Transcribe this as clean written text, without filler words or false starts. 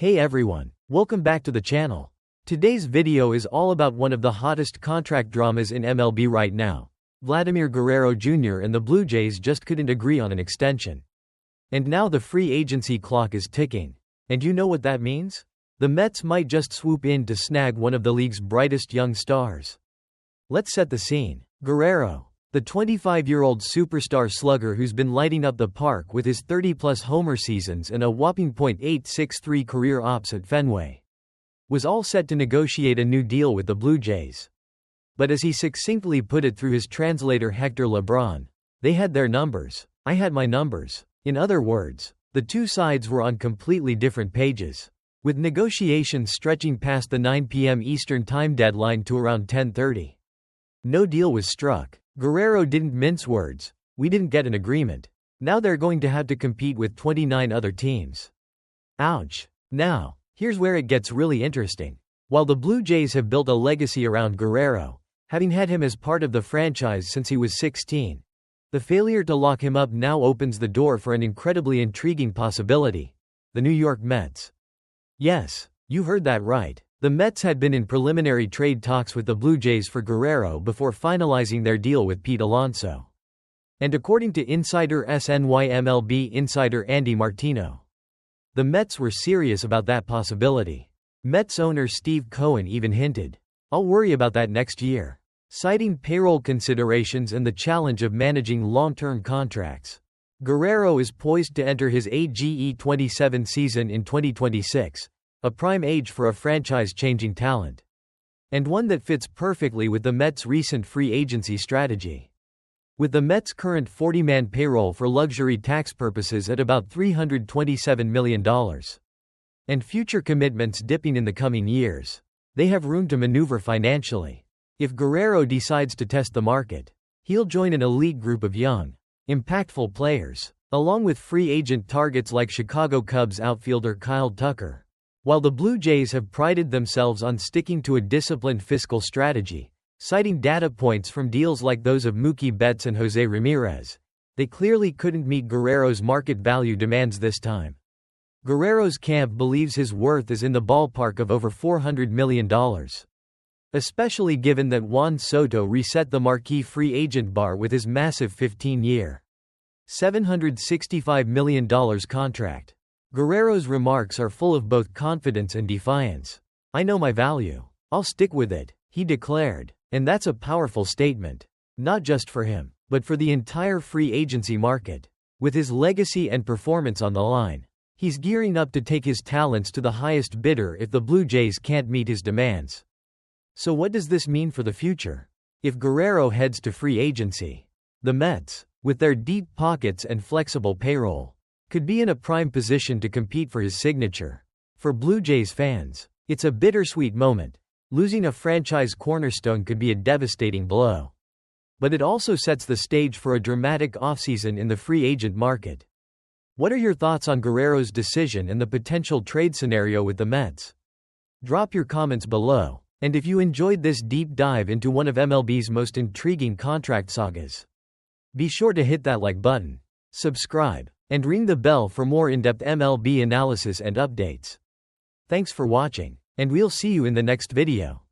Hey everyone, welcome back to the channel. Today's video is all about one of the hottest contract dramas in MLB right now. Vladimir Guerrero Jr. and the Blue Jays just couldn't agree on an extension. And now the free agency clock is ticking. And you know what that means? The Mets might just swoop in to snag one of the league's brightest young stars. Let's set the scene. Guerrero, the 25-year-old superstar slugger who's been lighting up the park with his 30-plus homer seasons and a whopping .863 career ops at Fenway, was all set to negotiate a new deal with the Blue Jays. But as he succinctly put it through his translator Hector LeBron, they had their numbers, I had my numbers. In other words, the two sides were on completely different pages, with negotiations stretching past the 9 p.m. Eastern Time deadline to around 10:30. No deal was struck. Guerrero didn't mince words. We didn't get an agreement. Now they're going to have to compete with 29 other teams. Ouch. Now, here's where it gets really interesting. While the Blue Jays have built a legacy around Guerrero, having had him as part of the franchise since he was 16, the failure to lock him up now opens the door for an incredibly intriguing possibility: the New York Mets. Yes, you heard that right. The Mets had been in preliminary trade talks with the Blue Jays for Guerrero before finalizing their deal with Pete Alonso. And according to insider SNY insider Andy Martino, the Mets were serious about that possibility. Mets owner Steve Cohen even hinted, "I'll worry about that next year," citing payroll considerations and the challenge of managing long-term contracts. Guerrero is poised to enter his AGE 27 season in 2026. A prime age for a franchise-changing talent. And one that fits perfectly with the Mets' recent free agency strategy. With the Mets' current 40-man payroll for luxury tax purposes at about $327 million, and future commitments dipping in the coming years, they have room to maneuver financially. If Guerrero decides to test the market, he'll join an elite group of young, impactful players, along with free agent targets like Chicago Cubs outfielder Kyle Tucker. While the Blue Jays have prided themselves on sticking to a disciplined fiscal strategy, citing data points from deals like those of Mookie Betts and Jose Ramirez, they clearly couldn't meet Guerrero's market value demands this time. Guerrero's camp believes his worth is in the ballpark of over $400 million. Especially given that Juan Soto reset the marquee free agent bar with his massive 15-year, $765 million contract. Guerrero's remarks are full of both confidence and defiance. "I know my value. I'll stick with it," he declared. And that's a powerful statement. Not just for him, but for the entire free agency market. With his legacy and performance on the line, he's gearing up to take his talents to the highest bidder if the Blue Jays can't meet his demands. So what does this mean for the future? If Guerrero heads to free agency, the Mets, with their deep pockets and flexible payroll, could be in a prime position to compete for his signature. For Blue Jays fans, it's a bittersweet moment. Losing a franchise cornerstone could be a devastating blow. But it also sets the stage for a dramatic offseason in the free agent market. What are your thoughts on Guerrero's decision and the potential trade scenario with the Mets? Drop your comments below. And if you enjoyed this deep dive into one of MLB's most intriguing contract sagas, be sure to hit that like button, subscribe, and ring the bell for more in-depth MLB analysis and updates. Thanks for watching, and we'll see you in the next video.